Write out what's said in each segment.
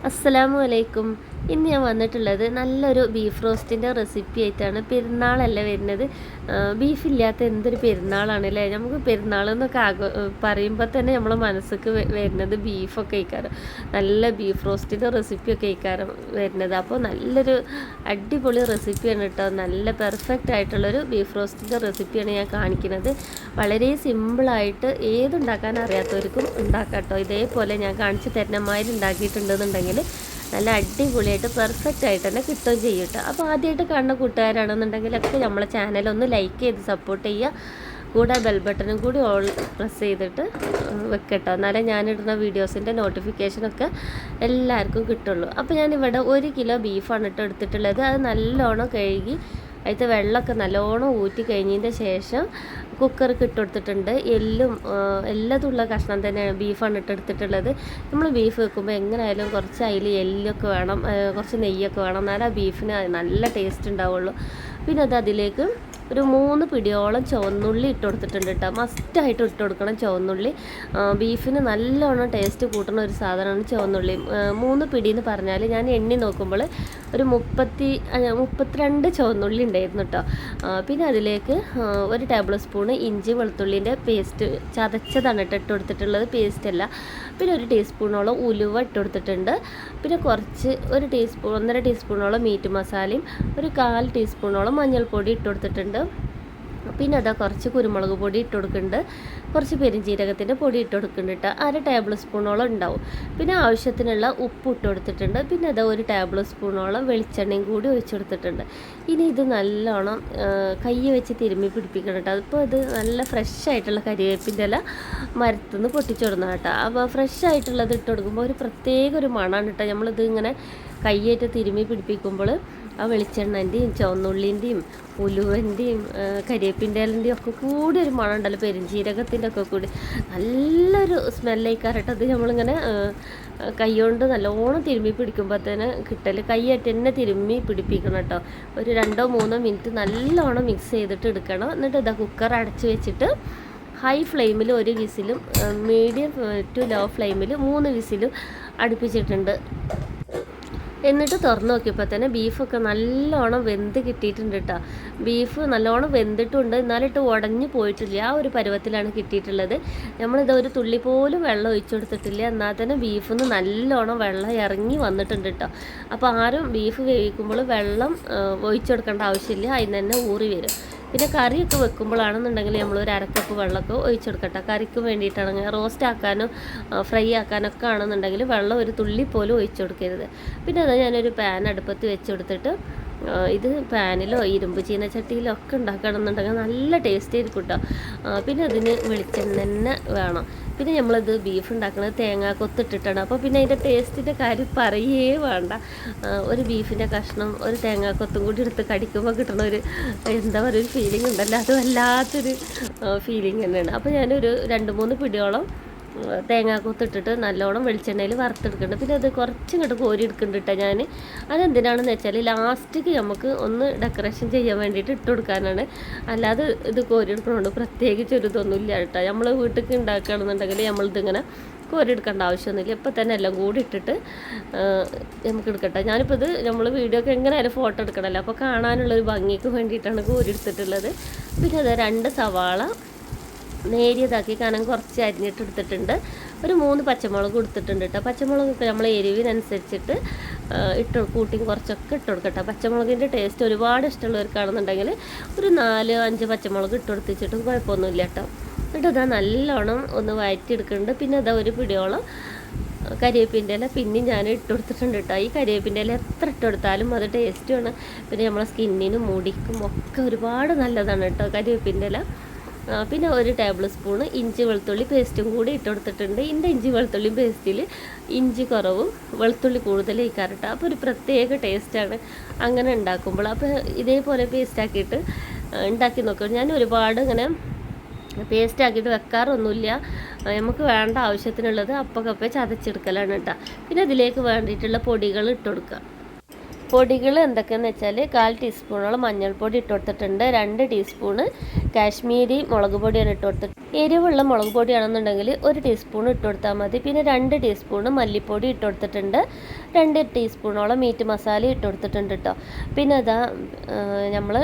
അസ്സലാമു അലൈക്കും. ഇന്ന് ഞാൻ വന്നിട്ടുള്ളത് നല്ലൊരു ബീഫ് റോസ്റ്റിൻ്റെ റെസിപ്പി ആയിട്ടാണ്. പെരുന്നാളല്ല വരുന്നത്. ബീഫില്ലാത്ത എന്തൊരു പെരുന്നാളാണ് അല്ലേ. നമുക്ക് പെരുന്നാളെന്നൊക്കെ പറയുമ്പോൾ തന്നെ നമ്മളെ മനസ്സിലേക്ക് വരുന്നത് ബീഫൊക്കെ കഴിക്കാറ്. നല്ല ബീഫ് റോസ്റ്റിൻ്റെ റെസിപ്പിയൊക്കെ കഴിക്കാറ് വരുന്നത്. അപ്പോൾ നല്ലൊരു അടിപൊളി റെസിപ്പിയാണ് കേട്ടോ. നല്ല പെർഫെക്റ്റ് ആയിട്ടുള്ളൊരു ബീഫ് റോസ്റ്റിൻ്റെ റെസിപ്പിയാണ് ഞാൻ കാണിക്കുന്നത്. വളരെ സിമ്പിളായിട്ട് ഏതുണ്ടാക്കാൻ അറിയാത്തവർക്കും ഉണ്ടാക്കാം കേട്ടോ. ഇതേപോലെ ഞാൻ കാണിച്ച് തരുന്നമാതിരി ഉണ്ടാക്കിയിട്ടുണ്ടെന്നുണ്ടെങ്കിൽ നല്ല അടിപൊളിയായിട്ട് പെർഫെക്റ്റ് ആയിട്ട് തന്നെ കിട്ടുകയും ചെയ്യും കേട്ടോ. അപ്പോൾ ആദ്യമായിട്ട് കാണുന്ന കൂട്ടുകാരാണെന്നുണ്ടെങ്കിലൊക്കെ നമ്മളെ ചാനലൊന്ന് ലൈക്ക് ചെയ്ത് സപ്പോർട്ട് ചെയ്യുക. കൂടെ ബെൽ ബട്ടണും കൂടി ഓൾ പ്രസ് ചെയ്തിട്ട് വെക്കട്ടോ. എന്നാലേ ഞാനിടുന്ന വീഡിയോസിൻ്റെ നോട്ടിഫിക്കേഷനൊക്കെ എല്ലാവർക്കും കിട്ടുള്ളൂ. അപ്പോൾ ഞാനിവിടെ 1 കിലോ ബീഫാണ് കേട്ടോ എടുത്തിട്ടുള്ളത്. അത് നല്ലോണം കഴുകി അതിലത്തെ വെള്ളമൊക്കെ നല്ലോണം ഊറ്റി കഴിഞ്ഞതിൻ്റെ ശേഷം കുക്കർക്ക് ഇട്ടെടുത്തിട്ടുണ്ട്. എല്ലാതുള്ള കഷ്ണം തന്നെയാണ് ബീഫാണ് ഇട്ടെടുത്തിട്ടുള്ളത്. നമ്മൾ ബീഫ് വെക്കുമ്പോൾ എങ്ങനെയായാലും കുറച്ച് അതിൽ എല്ലൊക്കെ വേണം, കുറച്ച് നെയ്യൊക്കെ വേണം, എന്നാലും ആ ബീഫിന് നല്ല ടേസ്റ്റ് ഉണ്ടാവുള്ളൂ. പിന്നെ അതിലേക്ക് ഒരു 3 പിടിയോളം ചുവന്നുള്ളി ഇട്ട് കൊടുത്തിട്ടുണ്ട് കേട്ടോ. മസ്റ്റായിട്ട് ഇട്ട് കൊടുക്കണം ചുവന്നുള്ളി. ബീഫിന് നല്ലോണം ടേസ്റ്റ് കൂട്ടുന്ന ഒരു സാധനമാണ് ചുവന്നുള്ളി. 3 പിടി എന്ന് പറഞ്ഞാൽ ഞാൻ എണ്ണി നോക്കുമ്പോൾ ഒരു 32 ചുവന്നുള്ളി ഉണ്ടായിരുന്നു കേട്ടോ. പിന്നെ അതിലേക്ക് 1 ടേബിൾ സ്പൂണ് ഇഞ്ചി വെളുത്തുള്ളിൻ്റെ പേസ്റ്റ് ചതച്ചതാണ് ഇട്ട് കൊടുത്തിട്ടുള്ളത്, പേസ്റ്റ് അല്ല. പിന്നെ 1 ടീസ്പൂണോളം ഉലുവ ഇട്ട് കൊടുത്തിട്ടുണ്ട്. പിന്നെ കുറച്ച് 1.5 ടീസ്പൂണോളം മീറ്റ് മസാലയും 1/4 ടീസ്പൂണോളം മഞ്ഞൾപ്പൊടി ഇട്ട് കൊടുത്തിട്ടുണ്ട്. പിന്നെ കുറച്ച് കുരുമുളക് പൊടി ഇട്ട് കൊടുക്കുന്നുണ്ട്, കുറച്ച് പെരിഞ്ജീരകത്തിൻ്റെ പൊടി ഇട്ട് കൊടുക്കുന്നുണ്ട് കേട്ടോ. 1 ടേബിൾ സ്പൂണോളം ഉണ്ടാവും. പിന്നെ ആവശ്യത്തിനുള്ള ഉപ്പ് ഇട്ട് കൊടുത്തിട്ടുണ്ട്. പിന്നെ 1 ടേബിൾ സ്പൂണോളം വെളിച്ചെണ്ണയും കൂടി ഒഴിച്ച് കൊടുത്തിട്ടുണ്ട്. ഇനി ഇത് നല്ലോണം കൈ വെച്ച് തിരുമ്മി പിടിപ്പിക്കണം കേട്ടോ. അതിപ്പോൾ ഇത് നല്ല ഫ്രഷ് ആയിട്ടുള്ള കരിവേപ്പിൻ്റെ ഇല മരത്തുനിന്ന് പൊട്ടിച്ചിടുന്ന കേട്ടോ. അപ്പോൾ ഫ്രഷ് ആയിട്ടുള്ളത് ഇട്ട് കൊടുക്കുമ്പോൾ ഒരു പ്രത്യേക ഒരു മണമാണ് കേട്ടോ. നമ്മളിത് ഇങ്ങനെ കൈയേറ്റ് തിരുമ്മി പിടിപ്പിക്കുമ്പോൾ ആ വെളിച്ചെണ്ണൻ്റെയും ചുവന്നുള്ളിൻ്റെയും ഉലുവൻ്റെയും കരിവേപ്പിൻ്റെ ഇലൻ്റെയും ഒക്കെ കൂടി ഒരു മണം ഉണ്ടല്ലോ, പെരുംജീരകത്തിൻ്റെ ഒക്കെ കൂടി നല്ലൊരു സ്മെല്ലായിക്കാരട്ടോ. അത് നമ്മളിങ്ങനെ കൈ കൊണ്ട് നല്ലോണം തിരുമ്മി പിടിക്കുമ്പോൾ തന്നെ കിട്ടൽ. കൈയായിട്ട് തന്നെ തിരുമ്മി പിടിപ്പിക്കണം കേട്ടോ. ഒരു 2-3 മിനിറ്റ് നല്ലോണം മിക്സ് ചെയ്തിട്ട് എടുക്കണം. എന്നിട്ട് കുക്കർ അടച്ച് വെച്ചിട്ട് ഹൈ ഫ്ലെയിമിൽ 1 വിസിലും മീഡിയം ടു ലോ ഫ്ലെയിമിൽ 3 വിസിലും അടുപ്പിച്ചിട്ടുണ്ട്. എന്നിട്ട് തുറന്ന് നോക്കിയപ്പോൾ തന്നെ ബീഫൊക്കെ നല്ലോണം വെന്ത് കിട്ടിയിട്ടുണ്ട് കേട്ടോ. ബീഫ് നല്ലോണം വെന്തിട്ടുണ്ട്, എന്നാലിട്ട് ഉടഞ്ഞു പോയിട്ടില്ല. ആ ഒരു പരുവത്തിലാണ് കിട്ടിയിട്ടുള്ളത്. നമ്മളിത് ഒരു തുള്ളി പോലും വെള്ളം ഒഴിച്ചു കൊടുത്തിട്ടില്ല, എന്നാൽ തന്നെ ബീഫിൽ നിന്ന് നല്ലോണം വെള്ളം ഇറങ്ങി വന്നിട്ടുണ്ട് കേട്ടോ. അപ്പോൾ ആരും ബീഫ് വേവിക്കുമ്പോൾ വെള്ളം ഒഴിച്ചു കൊടുക്കേണ്ട ആവശ്യമില്ല, അതിന് തന്നെ ഊറി വരും. പിന്നെ കറിയൊക്കെ വെക്കുമ്പോഴാണെന്നുണ്ടെങ്കിൽ നമ്മൾ ഒരു 1/2 കപ്പ് വെള്ളമൊക്കെ ഒഴിച്ചെടുക്കട്ടെ. കറിക്ക് വേണ്ടിയിട്ടാണ്, റോസ്റ്റ് ആക്കാനും ഫ്രൈ ആക്കാനൊക്കെ ആണെന്നുണ്ടെങ്കിൽ വെള്ളം ഒരു തുള്ളി പോലും ഒഴിച്ചു കൊടുക്കരുത്. പിന്നെ ഞാനൊരു പാൻ അടുപ്പത്ത് വെച്ച് കൊടുത്തിട്ട് ഇത് പാനിലോ ഇരുമ്പ് ചീനച്ചട്ടിയിലോ ഒക്കെ ഉണ്ടാക്കുകയാണെന്നുണ്ടെങ്കിൽ നല്ല ടേസ്റ്റ് ആയിരിക്കും കേട്ടോ. പിന്നെ അതിന് വെളിച്ചെണ്ണ തന്നെ വേണം. പിന്നെ നമ്മളിത് ബീഫ് ഉണ്ടാക്കുന്നത് തേങ്ങ കൊത്തിട്ടിട്ടാണ്. അപ്പോൾ പിന്നെ അതിൻ്റെ ടേസ്റ്റിൻ്റെ കാര്യം പറയേ വേണ്ട. ഒരു ബീഫിൻ്റെ കഷ്ണം ഒരു തേങ്ങ കൊത്തും കൂടി എടുത്ത് കടിക്കുമ്പോൾ കിട്ടണ ഒരു എന്താ പറയുക, ഒരു ഫീലിംഗ് ഉണ്ടല്ലോ, അത് വല്ലാത്തൊരു ഫീലിംഗ് തന്നെയാണ്. അപ്പോൾ ഞാനൊരു 2-3 പിടിയോളം തേങ്ങാക്കൊത്തിട്ടിട്ട് നല്ലോണം വെളിച്ചെണ്ണയിൽ വറുത്തെടുക്കുന്നുണ്ട്. പിന്നെ അത് കുറച്ചിങ്ങോട്ട് കോരി എടുക്കുന്നുണ്ട് കേട്ടോ ഞാൻ. അതെന്തിനാണെന്ന് വെച്ചാൽ ലാസ്റ്റിക്ക് നമുക്ക് ഒന്ന് ഡെക്കറേഷൻ ചെയ്യാൻ വേണ്ടിയിട്ട് ഇട്ട് കൊടുക്കാനാണ്. അല്ലാതെ ഇത് കോരി എടുക്കണോണ്ട് പ്രത്യേകിച്ച് ഒരു ഇതൊന്നുമില്ല കേട്ടോ. നമ്മൾ വീട്ടിലേക്ക് ഉണ്ടാക്കുകയാണെന്നുണ്ടെങ്കിൽ നമ്മളിതിങ്ങനെ കോരി എടുക്കേണ്ട ആവശ്യമൊന്നുമില്ല. ഇപ്പം തന്നെ എല്ലാം കൂടി ഇട്ടിട്ട് നമുക്ക് എടുക്കട്ടെ. ഞാനിപ്പോൾ ഇത് നമ്മൾ വീഡിയോ ഒക്കെ എങ്ങനെയായാലും ഫോട്ടോ എടുക്കണമല്ലോ, അപ്പോൾ കാണാനുള്ളൊരു ഭംഗിക്ക് വേണ്ടിയിട്ടാണ് കോരി എടുത്തിട്ടുള്ളത്. പിന്നെ 2 സവാള നേരിയതാക്കി കനം കുറച്ച് അരിഞ്ഞിട്ടെടുത്തിട്ടുണ്ട്. ഒരു 3 പച്ചമുളക് കൊടുത്തിട്ടുണ്ട് കേട്ടോ. പച്ചമുളകൊക്കെ നമ്മൾ എരിവിനനുസരിച്ചിട്ട് കൂട്ടിയും കുറച്ചൊക്കെ ഇട്ട് കൊടുക്കട്ടെ. പച്ചമുളകിൻ്റെ ടേസ്റ്റ് ഒരുപാട് ഇഷ്ടമുള്ളവർക്കാണെന്നുണ്ടെങ്കിൽ ഒരു 4-5 പച്ചമുളക് ഇട്ട് കൊടുത്തിട്ടും കുഴപ്പമൊന്നുമില്ല കേട്ടോ. എന്നിട്ട് നല്ലോണം ഒന്ന് വഴറ്റിയെടുക്കുന്നുണ്ട്. പിന്നെ 1 പിടിയോളം കരിവേപ്പിൻ്റെ ഇല പിന്നെ ഞാൻ ഇട്ട് കൊടുത്തിട്ടുണ്ട് കേട്ടോ. ഈ കരിവേപ്പിൻ്റെ ഇല എത്ര ഇട്ട് കൊടുത്താലും അത് ടേസ്റ്റുമാണ്. പിന്നെ നമ്മളെ സ്കിന്നിനും മുടിക്കും ഒക്കെ ഒരുപാട് നല്ലതാണ് കേട്ടോ കരിവേപ്പിൻ്റെ ഇല. പിന്നെ 1 ടേബിൾ സ്പൂണ് ഇഞ്ചി വെളുത്തുള്ളി പേസ്റ്റും കൂടി ഇട്ട് കൊടുത്തിട്ടുണ്ട്. ഇതിൻ്റെ ഇഞ്ചി വെളുത്തുള്ളി പേസ്റ്റിൽ ഇഞ്ചി കുറവും വെളുത്തുള്ളി കൂടുതൽ ഇരിക്കാറുണ്ട്. അപ്പോൾ ഒരു പ്രത്യേക ടേസ്റ്റാണ് അങ്ങനെ ഉണ്ടാക്കുമ്പോൾ. അപ്പോൾ ഇതേപോലെ പേസ്റ്റാക്കിയിട്ട് ഉണ്ടാക്കി നോക്കാം. ഞാൻ ഒരുപാട് ഇങ്ങനെ പേസ്റ്റാക്കിയിട്ട് വെക്കാറൊന്നുമില്ല. നമുക്ക് വേണ്ട ആവശ്യത്തിനുള്ളത് അപ്പക്കപ്പേ ചതച്ചെടുക്കലാണ് കേട്ടോ. പിന്നെ അതിലേക്ക് വേണ്ടിയിട്ടുള്ള പൊടികൾ ഇട്ട് കൊടുക്കുക. പൊടികൾ എന്തൊക്കെയാണെന്ന് വെച്ചാൽ 1/4 ടീസ്പൂണോളം മഞ്ഞൾപ്പൊടി ഇട്ട് കൊടുത്തിട്ടുണ്ട്, 2 ടീസ്പൂണ് കാശ്മീരി മുളക് പൊടിയാണ് ഇട്ട് കൊടുത്തിട്ട്. എരിവുള്ള മുളക് പൊടിയാണെന്നുണ്ടെങ്കിൽ 1 ടീസ്പൂൺ ഇട്ട് കൊടുത്താൽ മതി. പിന്നെ 2 ടീസ്പൂണ് മല്ലിപ്പൊടി ഇട്ട് കൊടുത്തിട്ടുണ്ട്, 2 ടീസ്പൂണോളം മീറ്റ് മസാല ഇട്ട് കൊടുത്തിട്ടുണ്ട് കേട്ടോ. പിന്നെ അതാ നമ്മൾ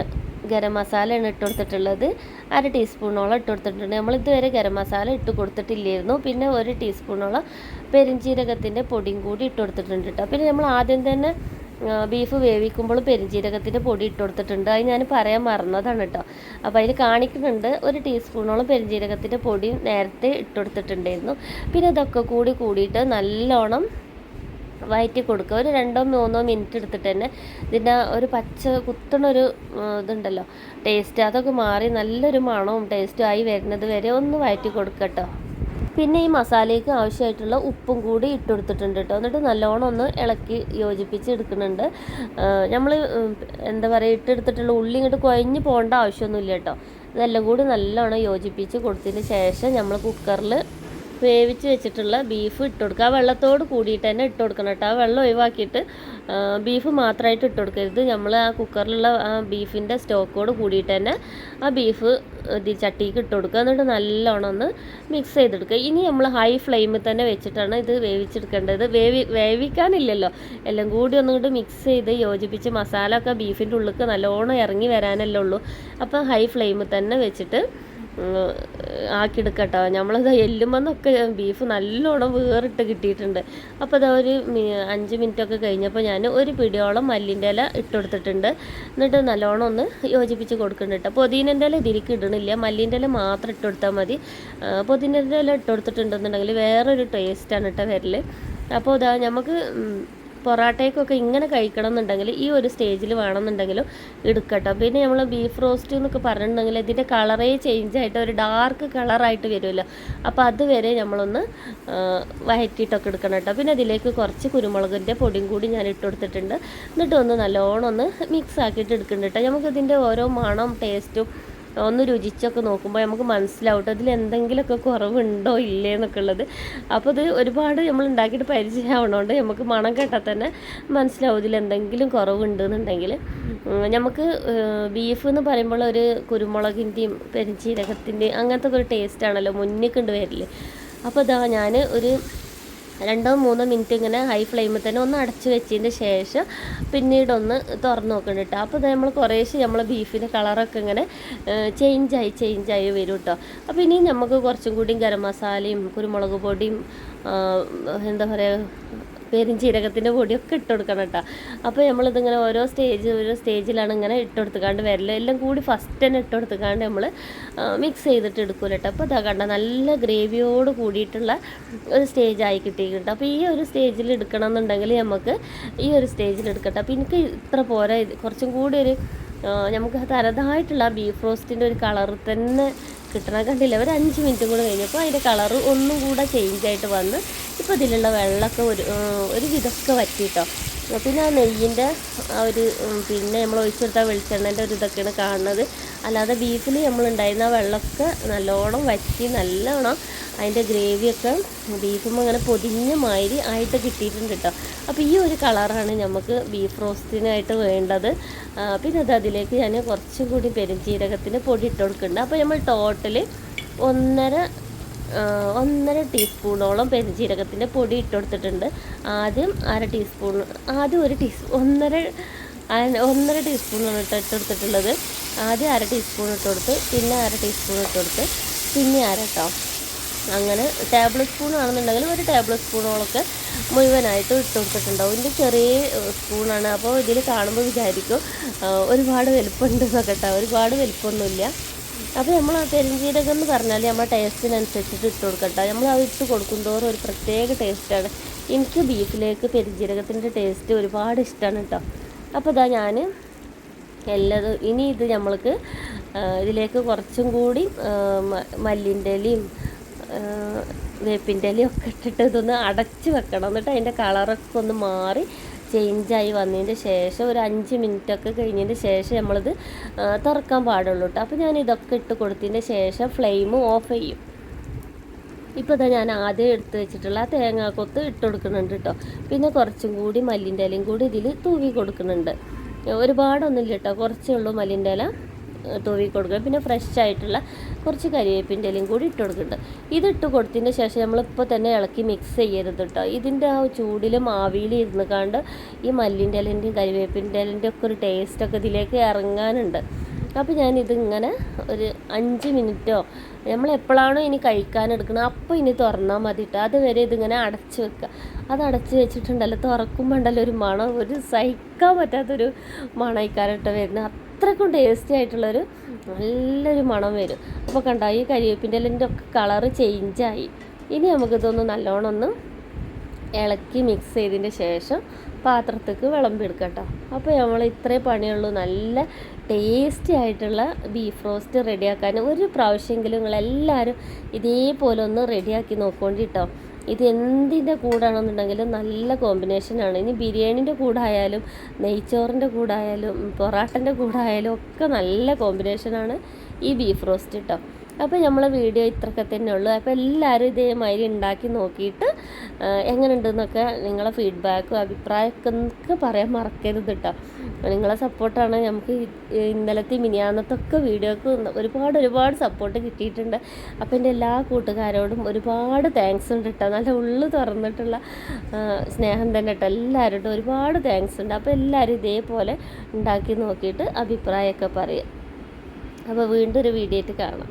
ഗരം മസാലയാണ് ഇട്ട് കൊടുത്തിട്ടുള്ളത്, 1/2 ടീസ്പൂണോളം ഇട്ട് കൊടുത്തിട്ടുണ്ട്. നമ്മൾ ഇതുവരെ ഗരം മസാല ഇട്ട് കൊടുത്തിട്ടില്ലായിരുന്നു. പിന്നെ 1 ടീസ്പൂണോളം പെരിഞ്ജീരകത്തിൻ്റെ പൊടിയും കൂടി ഇട്ട് കൊടുത്തിട്ടുണ്ട് കേട്ടോ. പിന്നെ നമ്മൾ ആദ്യം തന്നെ ബീഫ് വേവിക്കുമ്പോൾ പെരിഞ്ജീരകത്തിൻ്റെ പൊടി ഇട്ട് കൊടുത്തിട്ടുണ്ട്, അത് ഞാൻ പറയാൻ മറന്നതാണ് കേട്ടോ. അപ്പോൾ അതിൽ കാണിക്കുന്നുണ്ട് 1 ടീസ്പൂണോളം പെരിഞ്ജീരകത്തിൻ്റെ പൊടി നേരത്തെ ഇട്ട് കൊടുത്തിട്ടുണ്ടായിരുന്നു. പിന്നെ ഇതൊക്കെ കൂടിയിട്ട് നല്ലോണം വഴറ്റി കൊടുക്കുക. ഒരു 2-3 മിനിറ്റ് എടുത്തിട്ട് തന്നെ ഇതിൻ്റെ ഒരു പച്ച കുത്തണൊരു ഇതുണ്ടല്ലോ ടേസ്റ്റ്, അതൊക്കെ മാറി നല്ലൊരു മണവും ടേസ്റ്റും ആയി വരുന്നത് വരെ ഒന്ന് വഴറ്റി കൊടുക്കുക കേട്ടോ. പിന്നെ ഈ മസാലയ്ക്ക് ആവശ്യമായിട്ടുള്ള ഉപ്പും കൂടി ഇട്ട് കൊടുത്തിട്ടുണ്ട് കേട്ടോ. എന്നിട്ട് നല്ലോണം ഒന്ന് ഇളക്കി യോജിപ്പിച്ച് എടുക്കുന്നുണ്ട്. നമ്മൾ എന്താ പറയുക, ഇട്ടെടുത്തിട്ടുള്ള ഉള്ളി ഇങ്ങോട്ട് കുഴഞ്ഞ് പോകേണ്ട ആവശ്യമൊന്നുമില്ല കേട്ടോ. ഇതെല്ലാം കൂടി നല്ലോണം യോജിപ്പിച്ച് കൊടുത്തതിന് ശേഷം നമ്മൾ കുക്കറിൽ വേവിച്ച് വെച്ചിട്ടുള്ള ബീഫ് ഇട്ട് കൊടുക്കുക. ആ വെള്ളത്തോട് കൂടിയിട്ട് തന്നെ ഇട്ട് കൊടുക്കണം കേട്ടോ. ആ വെള്ളം ഒഴിവാക്കിയിട്ട് ബീഫ് മാത്രമായിട്ട് ഇട്ട് കൊടുക്കരുത്. നമ്മൾ ആ കുക്കറിലുള്ള ആ ബീഫിൻ്റെ സ്റ്റോക്കോട് കൂടിയിട്ട് തന്നെ ആ ബീഫ് ചട്ടിക്ക് ഇട്ട് കൊടുക്കുക. എന്നിട്ട് നല്ലോണം ഒന്ന് മിക്സ് ചെയ്തെടുക്കുക. ഇനി നമ്മൾ ഹൈ ഫ്ലെയിമിൽ തന്നെ വെച്ചിട്ടാണ് ഇത് വേവിച്ചെടുക്കേണ്ടത്. വേവിക്കാനില്ലല്ലോ, എല്ലാം കൂടി ഒന്നുകൊണ്ട് മിക്സ് ചെയ്ത് യോജിപ്പിച്ച് മസാല ഒക്കെ ബീഫിൻ്റെ ഉള്ളിലേക്ക് നല്ലോണം ഇറങ്ങി വരാനല്ലേ ഉള്ളൂ. അപ്പോൾ ഹൈ ഫ്ലെയിമിൽ തന്നെ വെച്ചിട്ട് ആക്കിയെടുക്കട്ടോ. നമ്മളത് എല്ലുമെന്നൊക്കെ ബീഫ് നല്ലോണം വേറിട്ട് കിട്ടിയിട്ടുണ്ട്. അപ്പോൾ അതാ ഒരു 5 മിനിറ്റൊക്കെ കഴിഞ്ഞപ്പോൾ ഞാൻ ഒരു പിടിയോളം മല്ലിൻ്റെ ഇല ഇട്ട് കൊടുത്തിട്ടുണ്ട്. എന്നിട്ട് നല്ലോണം ഒന്ന് യോജിപ്പിച്ച് കൊടുക്കുന്നുണ്ട് കേട്ടോ. പുതിനൻ്റെ ഇല ഇതിലേക്ക് ഇടണില്ല, മല്ലിൻ്റെ ഇല മാത്രം ഇട്ട് കൊടുത്താൽ മതി. പുതിനൻ്റെ ഇല ഇട്ട് കൊടുത്തിട്ടുണ്ടെന്നുണ്ടെങ്കിൽ വേറൊരു ടേസ്റ്റാണ് കേട്ടോ വരൽ. അപ്പോൾ ഇതാ നമുക്ക് പൊറാട്ടയ്ക്കൊക്കെ ഇങ്ങനെ കഴിക്കണം എന്നുണ്ടെങ്കിൽ ഈ ഒരു സ്റ്റേജിൽ വേണമെന്നുണ്ടെങ്കിലും എടുക്കട്ടോ. പിന്നെ നമ്മൾ ബീഫ് റോസ്റ്റ് എന്നൊക്കെ പറഞ്ഞിട്ടുണ്ടെങ്കിൽ ഇതിൻ്റെ കളറേ ചേഞ്ച് ആയിട്ട് ഒരു ഡാർക്ക് കളറായിട്ട് വരുമല്ലോ. അപ്പോൾ അതുവരെ നമ്മളൊന്ന് വഴറ്റിയിട്ടൊക്കെ എടുക്കണം കേട്ടോ. പിന്നെ അതിലേക്ക് കുറച്ച് കുരുമുളകിൻ്റെ പൊടിയും കൂടി ഞാൻ ഇട്ട് കൊടുത്തിട്ടുണ്ട്. എന്നിട്ട് ഒന്ന് നല്ലോണം ഒന്ന് മിക്സ് ആക്കിയിട്ട് എടുക്കുന്നുണ്ട് കേട്ടോ. നമുക്കിതിൻ്റെ ഓരോ മണം ടേസ്റ്റും ഒന്ന് രുചിച്ചൊക്കെ നോക്കുമ്പോൾ നമുക്ക് മനസ്സിലാവും അതിൽ എന്തെങ്കിലുമൊക്കെ കുറവുണ്ടോ ഇല്ലേ എന്നൊക്കെ ഉള്ളത്. അപ്പോൾ ഇത് ഒരുപാട് നമ്മൾ ഉണ്ടാക്കിയിട്ട് പരിചയമാവണോണ്ട് നമുക്ക് മണം കേട്ടാൽ തന്നെ മനസ്സിലാവും ഇതിൽ എന്തെങ്കിലും കുറവുണ്ടെന്നുണ്ടെങ്കിൽ. നമുക്ക് ബീഫ് എന്ന് പറയുമ്പോൾ ഒരു കുരുമുളകിൻ്റെയും പെരിഞ്ജീരകത്തിൻ്റെയും അങ്ങനത്തെ ഒരു ടേസ്റ്റാണല്ലോ മുന്നിൽ കൊണ്ട് വരില്ലേ. അപ്പോൾ ഇതാ ഞാൻ ഒരു 2-3 മിനിറ്റ് ഇങ്ങനെ ഹൈ ഫ്ലെയിമിൽ തന്നെ ഒന്ന് അടച്ച് വെച്ചതിന് ശേഷം പിന്നീട് ഒന്ന് തുറന്ന് നോക്കണം കേട്ടോ. അപ്പോൾ നമ്മൾ കുറേശ്ശെ നമ്മൾ ബീഫിൻ്റെ കളറൊക്കെ ഇങ്ങനെ ചേഞ്ചായി വരും കേട്ടോ. അപ്പോൾ ഇനി നമുക്ക് കുറച്ചും കൂടി ഗരം മസാലയും കുരുമുളക് പൊടിയും എന്താ പറയുക പെരിഞ്ജീരകത്തിൻ്റെ പൊടിയൊക്കെ ഇട്ട് കൊടുക്കണം കേട്ടോ. അപ്പോൾ നമ്മളിതിങ്ങനെ ഓരോ സ്റ്റേജിലാണ് ഇങ്ങനെ ഇട്ട് കൊടുത്തുകാണ്ട് വരല്. എല്ലാം കൂടി ഫസ്റ്റ് തന്നെ ഇട്ട് കൊടുത്തുകാണ്ട് നമ്മൾ മിക്സ് ചെയ്തിട്ട് എടുക്കൂല കേട്ടോ. അപ്പോൾ ഇതാ കണ്ട നല്ല ഗ്രേവിയോട് കൂടിയിട്ടുള്ള ഒരു സ്റ്റേജായി കിട്ടിയിട്ടുണ്ട്. അപ്പോൾ ഈ ഒരു സ്റ്റേജിൽ എടുക്കണം എന്നുണ്ടെങ്കിൽ നമുക്ക് ഈ ഒരു സ്റ്റേജിൽ എടുക്കട്ടെ. അപ്പോൾ എനിക്ക് ഇത്ര പോരാ, കുറച്ചും കൂടി ഒരു നമുക്ക് തനതായിട്ടുള്ള ബീഫ് റോസ്റ്റിൻ്റെ ഒരു കളർ തന്നെ കിട്ടണം. കണ്ടില്ല, ഒരു 5 മിനിറ്റും കൂടെ കഴിഞ്ഞപ്പോൾ അതിൻ്റെ കളറ് ഒന്നും കൂടെ ചേഞ്ചായിട്ട് വന്ന് ഇപ്പോൾ ഇതിലുള്ള വെള്ളമൊക്കെ ഒരു വിധമൊക്കെ വറ്റിട്ടോ. പിന്നെ ആ നെയ്യിൻ്റെ ആ ഒരു പിന്നെ നമ്മൾ ഒഴിച്ചെടുത്ത വെളിച്ചെണ്ണേൻ്റെ ഒരു ഇതൊക്കെയാണ് കാണുന്നത്. അല്ലാതെ ബീഫിൽ നമ്മളുണ്ടായിരുന്ന ആ വെള്ളമൊക്കെ നല്ലോണം വറ്റി നല്ലോണം അതിൻ്റെ ഗ്രേവിയൊക്കെ ബീഫുമ്പോൾ അങ്ങനെ പൊതിഞ്ഞ മാതിരി ആയിട്ട് കിട്ടിയിട്ടുണ്ട് കേട്ടോ. അപ്പോൾ ഈ ഒരു കളറാണ് നമുക്ക് ബീഫ് റോസ്റ്റിനായിട്ട് വേണ്ടത്. പിന്നെ അതിലേക്ക് ഞാൻ കുറച്ചും കൂടി പെരുംജീരകത്തിൻ്റെ പൊടി ഇട്ട് കൊടുക്കുന്നുണ്ട്. അപ്പോൾ നമ്മൾ ടോട്ടൽ 1.5 ടീസ്പൂണോളം പെരുംജീരകത്തിൻ്റെ പൊടി ഇട്ട് കൊടുത്തിട്ടുണ്ട്. ആദ്യം 1/2 ടീസ്പൂൺ, ആദ്യം 1.5 ടീസ്പൂണാണ് ഇട്ട് കൊടുത്തിട്ടുള്ളത്. ആദ്യം 1/2 ടീസ്പൂൺ ഇട്ട് കൊടുത്ത്, പിന്നെ 1/2 ടീസ്പൂൺ ഇട്ട് കൊടുത്ത്, പിന്നെ കേട്ടോ. അങ്ങനെ ടേബിൾ സ്പൂൺ ആണെന്നുണ്ടെങ്കിൽ 1 ടേബിൾ സ്പൂണോളൊക്കെ മുഴുവനായിട്ട് ഇട്ട് കൊടുത്തിട്ടുണ്ടാവും. ഇതിൻ്റെ ചെറിയ സ്പൂണാണ്. അപ്പോൾ ഇതിൽ കാണുമ്പോൾ വിചാരിക്കും ഒരുപാട് വലുപ്പമുണ്ട് എന്നൊക്കെ കേട്ടോ. ഒരുപാട് വലുപ്പമൊന്നുമില്ല. അപ്പോൾ നമ്മൾ പെരുംജീരകം എന്ന് പറഞ്ഞാൽ നമ്മുടെ ടേസ്റ്റിനനുസരിച്ചിട്ട് ഇട്ട് കൊടുക്കട്ടോ. നമ്മൾ അത് ഇട്ട് കൊടുക്കും തോറും ഒരു പ്രത്യേക ടേസ്റ്റാണ്. എനിക്ക് ബീഫിലേക്ക് പെരുംജീരകത്തിൻ്റെ ടേസ്റ്റ് ഒരുപാട് ഇഷ്ടമാണ് കേട്ടോ. അപ്പോൾ ഇതാ ഞാൻ എല്ലതും ഇനി ഇത് നമ്മൾക്ക് ഇതിലേക്ക് കുറച്ചും കൂടി മല്ലിൻ്റെ ഇലയും വേപ്പിൻ്റെ ഇലയും ഒക്കെ ഇട്ടിട്ട് ഇതൊന്ന് അടച്ച് വെക്കണം. എന്നിട്ട് അതിൻ്റെ കളറൊക്കെ ഒന്ന് മാറി ചേഞ്ചായി വന്നതിൻ്റെ ശേഷം ഒരു 5 മിനിറ്റൊക്കെ കഴിഞ്ഞതിന് ശേഷം നമ്മളിത് തുറക്കാൻ പാടുള്ളൂ കേട്ടോ. അപ്പോൾ ഞാൻ ഇതൊക്കെ ഇട്ട് കൊടുത്തതിൻ്റെ ശേഷം ഫ്ലെയിം ഓഫ് ചെയ്യും. ഇപ്പോൾ ഇതാ ഞാൻ ആദ്യം എടുത്ത് വെച്ചിട്ടുള്ള തേങ്ങാക്കൊത്ത് ഇട്ട് കൊടുക്കുന്നുണ്ട് കേട്ടോ. പിന്നെ കുറച്ചും കൂടി മല്ലിൻ്റെ ഇലയും കൂടി ഇതിൽ തൂവി കൊടുക്കുന്നുണ്ട്. ഒരുപാടൊന്നുമില്ല കേട്ടോ, കുറച്ചേ ഉള്ളൂ മല്ലിൻ്റെ ഇല തൂവി കൊടുക്കുക. പിന്നെ ഫ്രഷ് ആയിട്ടുള്ള കുറച്ച് കരിവേപ്പിൻ്റെ ഇലയും കൂടി ഇട്ട് കൊടുക്കുന്നുണ്ട്. ഇതിട്ട് കൊടുത്തതിന് ശേഷം നമ്മളിപ്പോൾ തന്നെ ഇളക്കി മിക്സ് ചെയ്യരുത് കേട്ടോ. ഇതിൻ്റെ ആ ചൂടിലും ആവിയിൽ ഇരുന്ന് കണ്ട് ഈ മല്ലിൻ്റെ ഇലൻ്റെയും കരിവേപ്പിൻ്റെ ഇലൻ്റെയും ഒക്കെ ഒരു ടേസ്റ്റൊക്കെ ഇതിലേക്ക് ഇറങ്ങാനുണ്ട്. അപ്പോൾ ഞാനിതിങ്ങനെ ഒരു 5 മിനിറ്റോ നമ്മൾ എപ്പോഴാണോ ഇനി കഴിക്കാനെടുക്കുന്നത് അപ്പോൾ ഇനി തുറന്നാൽ മതി കേട്ടോ. അതുവരെ ഇതിങ്ങനെ അടച്ച് വെക്കുക. അത് അടച്ച് വെച്ചിട്ടുണ്ടല്ലോ, തുറക്കുമ്പോൾ ഉണ്ടല്ലോ ഒരു മണം, ഒരു സഹിക്കാൻ പറ്റാത്തൊരു മണയിക്കാരട്ടോ വരുന്നത്. അത്രക്കും ടേസ്റ്റി ആയിട്ടുള്ളൊരു നല്ലൊരു മണം വരും. അപ്പോൾ കണ്ടോ ഈ കരിവേപ്പിൻ്റെ ഇലൻ്റെ ഒക്കെ കളറ് ചേഞ്ചായി. ഇനി നമുക്കിതൊന്ന് നല്ലോണം ഒന്ന് ഇളക്കി മിക്സ് ചെയ്തതിന് ശേഷം പാത്രത്തേക്ക് വിളമ്പെടുക്കാം കേട്ടോ. അപ്പോൾ നമ്മൾ ഇത്രേ പണിയുള്ളൂ. നല്ല ടേസ്റ്റി ആയിട്ടുള്ള ബീഫ് റോസ്റ്റ് റെഡിയാക്കാൻ ഒരു പ്രാവശ്യമെങ്കിലും നിങ്ങളെല്ലാവരും ഇതേപോലെ ഒന്ന് റെഡിയാക്കി നോക്കോണ്ടി കേട്ടോ. ഇത് എന്തിൻ്റെ കൂടാണെന്നുണ്ടെങ്കിലും നല്ല കോമ്പിനേഷനാണ്. ഇനി ബിരിയാണീൻ്റെ കൂടായാലും നെയ്ച്ചോറിൻ്റെ കൂടായാലും പൊറാട്ടൻ്റെ കൂടായാലും ഒക്കെ നല്ല കോമ്പിനേഷനാണ് ഈ ബീഫ് റോസ്റ്റ് കേട്ടോ. അപ്പോൾ നമ്മളെ വീഡിയോ ഇത്രയൊക്കെ തന്നെ ഉള്ളൂ. അപ്പോൾ എല്ലാവരും ഇതേമാതിരി ഉണ്ടാക്കി നോക്കിയിട്ട് എങ്ങനെയുണ്ടെന്നൊക്കെ നിങ്ങളെ ഫീഡ്ബാക്കും അഭിപ്രായമൊക്കെ പറയാൻ മറക്കരുത് കേട്ടോ. നിങ്ങളെ സപ്പോർട്ടാണ് നമുക്ക് ഇന്നലത്തെ മിനിയാന്നത്തൊക്കെ വീഡിയോക്ക് ഒരുപാട് സപ്പോർട്ട് കിട്ടിയിട്ടുണ്ട്. അപ്പോൾ എൻ്റെ എല്ലാ കൂട്ടുകാരോടും ഒരുപാട് താങ്ക്സ് ഉണ്ട് കേട്ടോ. നല്ല ഉള്ളു തുറന്നിട്ടുള്ള സ്നേഹം തന്നെ കേട്ടോ. എല്ലാവരോടും ഒരുപാട് താങ്ക്സ് ഉണ്ട്. അപ്പോൾ എല്ലാവരും ഇതേപോലെ ഉണ്ടാക്കി നോക്കിയിട്ട് അഭിപ്രായമൊക്കെ പറയുക. അപ്പോൾ വീണ്ടും ഒരു വീഡിയോ ആയിട്ട് കാണാം.